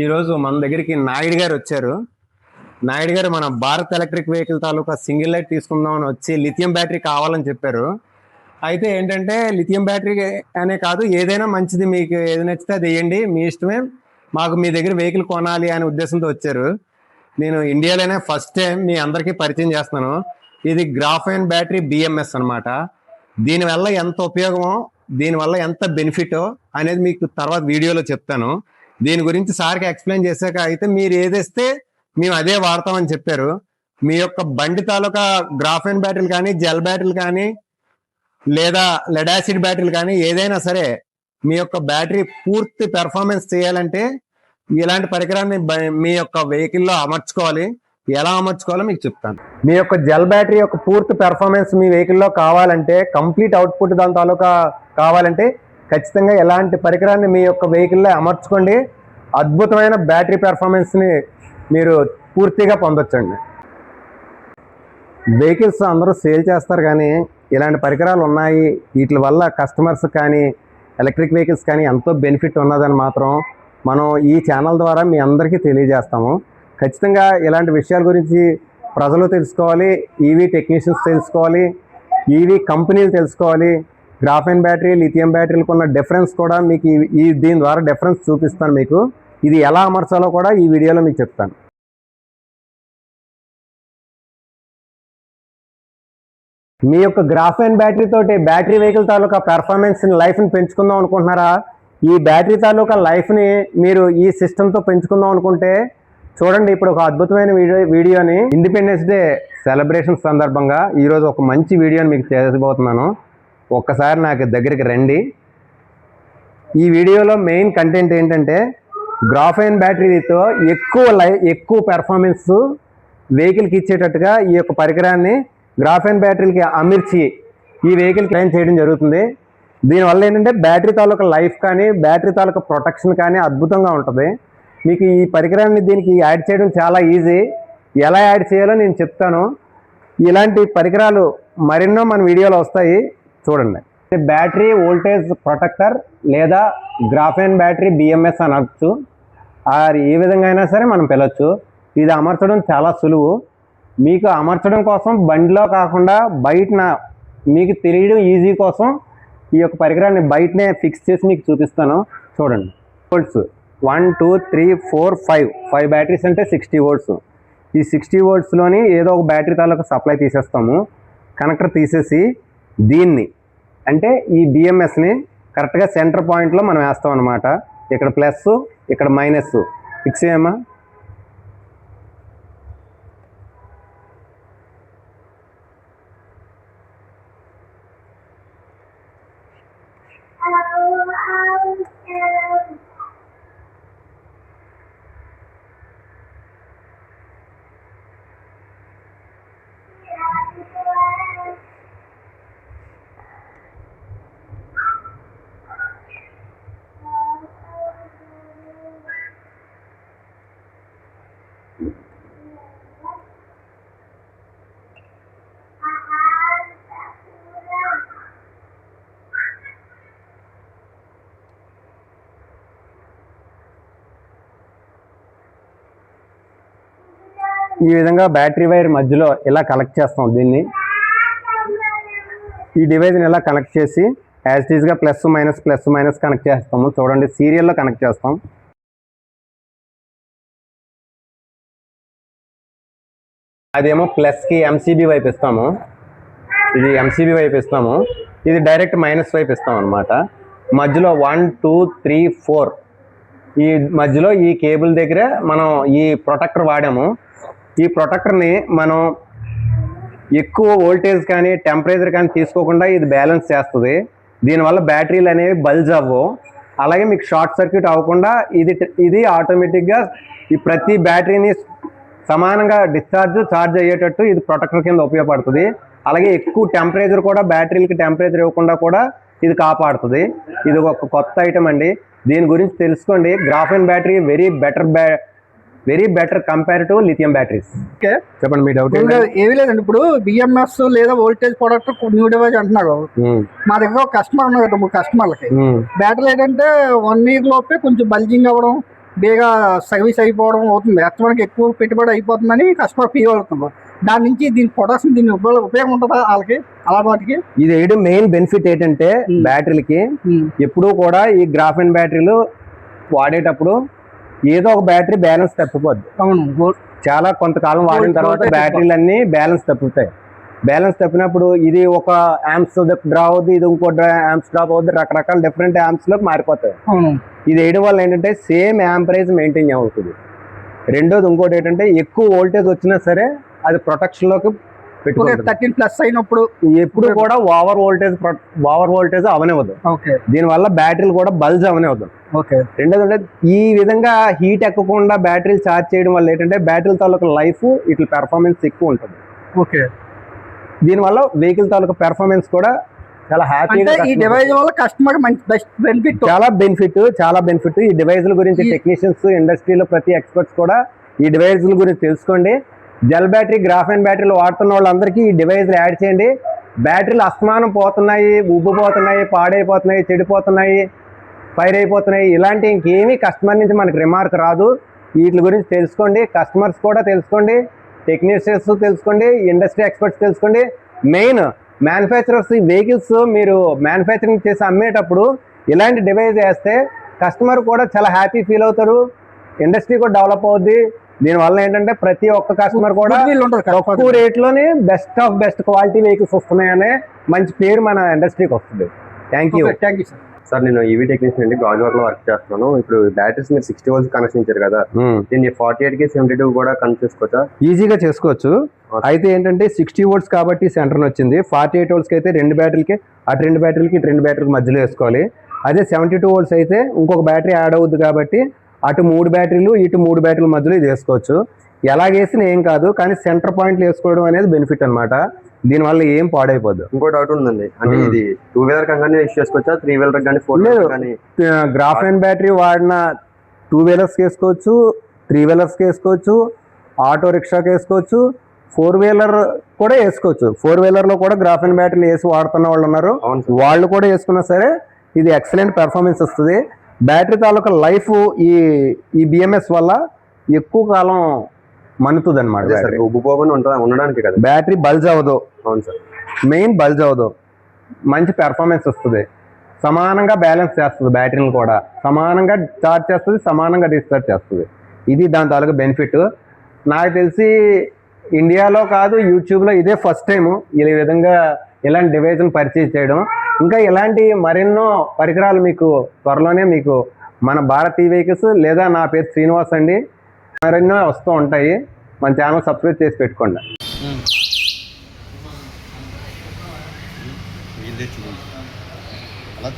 ఈరోజు మన దగ్గరికి నాయుడు గారు వచ్చారు. నాయుడు గారు మన భారత్ ఎలక్ట్రిక్ వెహికల్ తాలూకా సింగిల్ లైట్ తీసుకుందామని వచ్చి లిథియం బ్యాటరీ కావాలని చెప్పారు. అయితే ఏంటంటే లిథియం బ్యాటరీ అనే కాదు, ఏదైనా మంచిది, మీకు ఏది నచ్చితే అది వేయండి, మీ ఇష్టమే, మాకు మీ దగ్గర వెహికల్ కొనాలి అనే ఉద్దేశంతో వచ్చారు. నేను ఇండియాలోనే ఫస్ట్ టైం మీ అందరికీ పరిచయం చేస్తున్నాను. ఇది గ్రాఫైన్ బ్యాటరీ బిఎంఎస్ అనమాట. దీనివల్ల ఎంత ఉపయోగమో, దీనివల్ల ఎంత బెనిఫిటో అనేది మీకు తర్వాత వీడియోలో చెప్తాను. దీని గురించి సార్కి ఎక్స్ప్లెయిన్ చేశాక అయితే మీరు ఏదేస్తే మేము అదే వాడతామని చెప్పారు. మీ యొక్క బండి తాలూకా గ్రాఫైన్ బ్యాటరీలు కానీ, జెల్ బ్యాటరీలు కానీ, లేదా లెడ్ యాసిడ్ బ్యాటరీలు కానీ, ఏదైనా సరే మీ యొక్క బ్యాటరీ పూర్తి పెర్ఫార్మెన్స్ చేయాలంటే ఇలాంటి పరికరాన్ని మీ యొక్క వెహికల్లో అమర్చుకోవాలి. ఎలా అమర్చుకోవాలో మీకు చెప్తాను. మీ యొక్క జెల్ బ్యాటరీ యొక్క పూర్తి పెర్ఫార్మెన్స్ మీ వెహికల్లో కావాలంటే, కంప్లీట్ అవుట్పుట్ దాని తాలూకా కావాలంటే ఖచ్చితంగా ఎలాంటి పరికరాన్ని మీ యొక్క వెహికల్లో అమర్చుకోండి. అద్భుతమైన బ్యాటరీ పెర్ఫార్మెన్స్ని మీరు పూర్తిగా పొందొచ్చండి. వెహికల్స్ అందరూ సేల్ చేస్తారు, కానీ ఇలాంటి పరికరాలు ఉన్నాయి, వీటి వల్ల కస్టమర్స్ కానీ ఎలక్ట్రిక్ వెహికల్స్ కానీ ఎంతో బెనిఫిట్ ఉన్నదని మాత్రం మనం ఈ ఛానల్ ద్వారా మీ అందరికీ తెలియజేస్తాము. ఖచ్చితంగా ఇలాంటి విషయాల గురించి ప్రజలు తెలుసుకోవాలి, ఈవీ టెక్నీషియన్స్ తెలుసుకోవాలి, ఈవీ కంపెనీలు తెలుసుకోవాలి. గ్రాఫైన్ బ్యాటరీ, లిథియం బ్యాటరీలకు ఉన్న డిఫరెన్స్ కూడా మీకు దీని ద్వారా డిఫరెన్స్ చూపిస్తాను. మీకు ఇది ఎలా అమర్చాలో కూడా ఈ వీడియోలో మీకు చెప్తాను. మీ యొక్క గ్రాఫైన్ బ్యాటరీ తోటి బ్యాటరీ వెహికల్ తాలూకా పెర్ఫార్మెన్స్ లైఫ్ని పెంచుకుందాం అనుకుంటున్నారా? ఈ బ్యాటరీ తాలూకా లైఫ్ని మీరు ఈ సిస్టమ్తో పెంచుకుందాం అనుకుంటే చూడండి, ఇప్పుడు ఒక అద్భుతమైన వీడియోని ఇండిపెండెన్స్ డే సెలబ్రేషన్ సందర్భంగా ఈరోజు ఒక మంచి వీడియోని మీకు చేయబోతున్నాను. ఒక్కసారి నాకు దగ్గరికి రండి. ఈ వీడియోలో మెయిన్ కంటెంట్ ఏంటంటే, గ్రాఫైన్ బ్యాటరీతో ఎక్కువ పెర్ఫార్మెన్స్ వెహికల్కి ఇచ్చేటట్టుగా ఈ యొక్క పరికరాన్ని గ్రాఫైన్ బ్యాటరీలకి అమర్చి ఈ వెహికల్ క్లైమ్ చేయడం జరుగుతుంది. దీనివల్ల ఏంటంటే బ్యాటరీ తాలూకా లైఫ్ కానీ, బ్యాటరీ తాలూకా ప్రొటెక్షన్ కానీ అద్భుతంగా ఉంటుంది. మీకు ఈ పరికరాన్ని దీనికి యాడ్ చేయడం చాలా ఈజీ. ఎలా యాడ్ చేయాలో నేను చెప్తాను. ఇలాంటి పరికరాలు మరెన్నో మన వీడియోలో వస్తాయి, చూడండి. బ్యాటరీ వోల్టేజ్ ప్రొటెక్టర్ లేదా గ్రాఫైన్ బ్యాటరీ బిఎంఎస్ అనొచ్చు, ఏ విధంగా అయినా సరే మనం పిలవచ్చు. ఇది అమర్చడం చాలా సులువు. మీకు అమర్చడం కోసం బండిలో కాకుండా బయటన మీకు తెలియడం ఈజీ కోసం ఈ యొక్క పరికరాన్ని బయటనే ఫిక్స్ చేసి మీకు చూపిస్తాను. చూడండి. వోల్ట్స్ 1 2 3 4 5 బ్యాటరీస్ అంటే 60 వోల్ట్స్. ఈ 60 వోల్ట్స్లోని ఏదో ఒక బ్యాటరీ తాలూకా సప్లై తీసేస్తాము. కనెక్టర్ తీసేసి దీన్ని అంటే ఈ బిఎంఎస్ని కరెక్ట్గా సెంటర్ పాయింట్లో మనం వేస్తాం అనమాట. ఇక్కడ ప్లస్, ఇక్కడ మైనస్ ఫిక్స్ చేయమా. ఈ విధంగా బ్యాటరీ వైర్ మధ్యలో ఇలా కనెక్ట్ చేస్తాం. దీన్ని ఈ డివైజ్ని ఇలా కనెక్ట్ చేసి యాజ్ ఈజ్గా ప్లస్ మైనస్ కనెక్ట్ చేస్తాము. చూడండి, సీరియల్లో కనెక్ట్ చేస్తాం. అదేమో ప్లస్కి ఎంసీబీ వైపు ఇస్తాము, ఇది ఎంసీబీ వైపు ఇస్తాము. ఇది డైరెక్ట్ మైనస్ వైపు ఇస్తాం అనమాట. మధ్యలో 1 2 3 4 ఈ మధ్యలో ఈ కేబుల్ దగ్గర మనం ఈ ప్రొటెక్టర్ వాడాము. ఈ ప్రొటెక్టర్ని మనం ఎక్కువ వోల్టేజ్ కానీ టెంపరేచర్ కానీ తీసుకోకుండా ఇది బ్యాలెన్స్ చేస్తుంది. దీనివల్ల బ్యాటరీలు అనేవి బల్జ్ అవ్వవు. అలాగే మీకు షార్ట్ సర్క్యూట్ అవ్వకుండా ఇది ఆటోమేటిక్గా ఈ ప్రతి బ్యాటరీని సమానంగా ఛార్జ్ అయ్యేటట్టు ఇది ప్రొటెక్టర్ కింద ఉపయోగపడుతుంది. అలాగే ఎక్కువ టెంపరేచర్ కూడా బ్యాటరీలకి టెంపరేచర్ ఇవ్వకుండా కూడా ఇది కాపాడుతుంది. ఇది ఒక కొత్త ఐటమ్ అండి, దీని గురించి తెలుసుకోండి. Graphene battery very better compare to lithium batteries. Okay, చెప్పండి మీ డౌట్. ఏమీ లేదండి, ఇప్పుడు బిఎంఎస్ లేదా వోల్టేజ్ ప్రొడక్ట్ న్యూ డివైజ్ అంటున్నారు. మా దగ్గర ఒక కస్టమర్ ఉన్నారు కదా, 3 కస్టమర్లకి బ్యాటరీ ఏంటంటే 1 ఇయర్ లోపే కొంచెం బల్జింగ్ అవ్వడం, బేగా సర్వీస్ అయిపోవడం అవుతుంది. కస్టమర్కి ఎక్కువ పెట్టుబడి అయిపోతుందని కస్టమర్ ఫీల్ అవుతున్నారు. దాని నుంచి దీని ప్రొడక్ట్స్ దీని ఉపయోగం ఉంటుందా వాళ్ళకి అలా వాటికి? ఇది వేయడం మెయిన్ బెనిఫిట్ ఏంటంటే బ్యాటరీలకి ఎప్పుడూ కూడా ఈ గ్రాఫెన్ బ్యాటరీలు వాడేటప్పుడు ఏదో ఒక బ్యాటరీ బ్యాలెన్స్ తప్పిపోద్ది. అవును, చాలా కొంతకాలం వాడిన తర్వాత బ్యాటరీలు అన్ని బ్యాలెన్స్ తప్పుతాయి. బ్యాలెన్స్ తప్పినప్పుడు ఇది ఒక యాంప్స్ డ్రా అవుద్ది, ఇది ఇంకో యాంప్స్ డ్రాప్ అవుద్ది, రకరకాల డిఫరెంట్ యాంప్స్ లోకి మారిపోతాయి. అవును. ఇది వేయడం వల్ల ఏంటంటే సేమ్ యాంపరేజ్ మెయింటైన్ అవుతుంది. రెండోది ఇంకోటి ఏంటంటే ఎక్కువ వోల్టేజ్ వచ్చినా సరే అది ప్రొటెక్షన్ లోకి పెట్టుకుంటుంది. 13+ అయినప్పుడు ఎప్పుడు కూడా ఓవర్ వోల్టేజ్ అవనివ్వదు. దీనివల్ల బ్యాటరీలు కూడా బల్జ్ అవనివ్వదు. రెండోది అంటే ఈ విధంగా హీట్ ఎక్కకుండా బ్యాటరీలు ఛార్జ్ చేయడం వల్ల ఏంటంటే బ్యాటరీల తాలూకా లైఫ్ ఇట్లా పెర్ఫార్మెన్స్ ఎక్కువ ఉంటుంది. దీనివల్ల వెహికల్ తాలూకా పెర్ఫార్మెన్స్ కూడా చాలా హ్యాపీగా ఈ డివైస్ వల్ల కస్టమర్ మంచి బెస్ట్ బెనిఫిట్, చాలా బెనిఫిట్. ఈ డివైజ్ల గురించి టెక్నీషియన్స్, ఇండస్ట్రీలో ప్రతి ఎక్స్పర్ట్స్ కూడా ఈ డివైజ్ల గురించి తెలుసుకోండి. జెల్ బ్యాటరీ, గ్రాఫెన్ బ్యాటరీలు వాడుతున్న వాళ్ళందరికీ ఈ డివైజ్లు యాడ్ చేయండి. బ్యాటరీలు అస్తమానం పోతున్నాయి, ఉబ్బిపోతున్నాయి, పాడైపోతున్నాయి, చెడిపోతున్నాయి, ఫైర్ అయిపోతున్నాయి, ఇలాంటి ఇంకేమీ కస్టమర్ నుంచి మనకి రిమార్క్ రాదు. వీటి గురించి తెలుసుకోండి. కస్టమర్స్ కూడా తెలుసుకోండి, టెక్నీషియన్స్ తెలుసుకోండి, ఇండస్ట్రీ ఎక్స్పర్ట్స్ తెలుసుకోండి. మెయిన్ మ్యానుఫ్యాక్చరర్స్ ఈ వెహికల్స్ మీరు మ్యానుఫ్యాక్చరింగ్ చేసి అమ్మేటప్పుడు ఇలాంటి డివైస్ వేస్తే కస్టమర్ కూడా చాలా హ్యాపీ ఫీల్ అవుతారు, ఇండస్ట్రీ కూడా డెవలప్ అవుద్ది. దీనివల్ల ఏంటంటే ప్రతి ఒక్క కస్టమర్ కూడా తక్కువ రేట్లోనే బెస్ట్ క్వాలిటీ వెహికల్స్ వస్తున్నాయనే మంచి పేరు మన ఇండస్ట్రీకి వస్తుంది. Thank you sir. నేను ఈవీ టెక్నీషియన్ అండి, గాజువాకలో వర్క్ చేస్తున్నాను. ఇప్పుడు బ్యాటరీస్ మీరు 60 volts కనెక్షన్ ఇచ్చారు కదా, దీన్ని 48 కి 72 కూడా కనెక్ట్ చేసుకోవచ్చా? ఈజీగా చేసుకోవచ్చు. అయితే ఏంటంటే 60 volts కాబట్టి సెంటర్ వచ్చింది. 48 volts అయితే రెండు బ్యాటరీలకి, అటు రెండు బ్యాటరీలకి ఇటు రెండు బ్యాటరీలకి మధ్యలో వేసుకోవాలి. అదే 72 volts అయితే ఇంకొక బ్యాటరీ యాడ్ అవుద్ది కాబట్టి అటు 3 బ్యాటరీలు ఇటు 3 బ్యాటరీల మధ్యలో ఇది వేసుకోవచ్చు. ఎలాగేసినా ఏం కాదు, కానీ సెంటర్ పాయింట్లు వేసుకోవడం అనేది బెనిఫిట్ అనమాట. దీనివల్ల ఏం పాడైపోద్దు. ఇంకో డౌట్ ఉందండి, అంటే ఇది 2-wheeler కానీ యూస్ చేసుకోవచ్చా, 3-wheeler కానీ 4-wheeler కానీ? గ్రాఫెన్ బ్యాటరీ వాడిన 2-wheelers వేసుకోవచ్చు, 3-wheelers వేసుకోవచ్చు, ఆటో రిక్షాకి వేసుకోవచ్చు, 4-wheeler కూడా వేసుకోవచ్చు. 4-wheeler లో కూడా గ్రాఫెన్ బ్యాటరీలు వేసి వాడుతున్న వాళ్ళు ఉన్నారు. వాళ్ళు కూడా వేసుకున్నా సరే ఇది ఎక్సలెంట్ పెర్ఫార్మెన్స్ వస్తుంది. బ్యాటరీ తాలూకా లైఫ్ ఈ బిఎంఎస్ వల్ల ఎక్కువ కాలం మన్నుతుంది అనమాట. ఉండడానికి కదా, బ్యాటరీ బల్జ్ అవ్వదు. అవును సార్, మెయిన్ బల్జ్ అవ్వదు, మంచి పెర్ఫార్మెన్స్ వస్తుంది. సమానంగా బ్యాలెన్స్ చేస్తుంది, బ్యాటరీని కూడా సమానంగా ఛార్జ్ చేస్తుంది, సమానంగా డిశ్చార్జ్ చేస్తుంది. ఇది దాని తాలూకా బెనిఫిట్. నాకు తెలిసి ఇండియాలో కాదు, యూట్యూబ్లో ఇదే ఫస్ట్ టైం ఈ విధంగా ఇలాంటి డివైజ్ని పరిచయం చేయడం. ఇంకా ఇలాంటి మరెన్నో పరికరాలు మీకు త్వరలోనే మీకు మన భారతీ వెహికల్స్ లేదా నా పేరు శ్రీనివాస్ అండి, మరెన్నో వస్తూ ఉంటాయి. మన ఛానల్ సబ్స్క్రైబ్ చేసి పెట్టుకోండి. అలా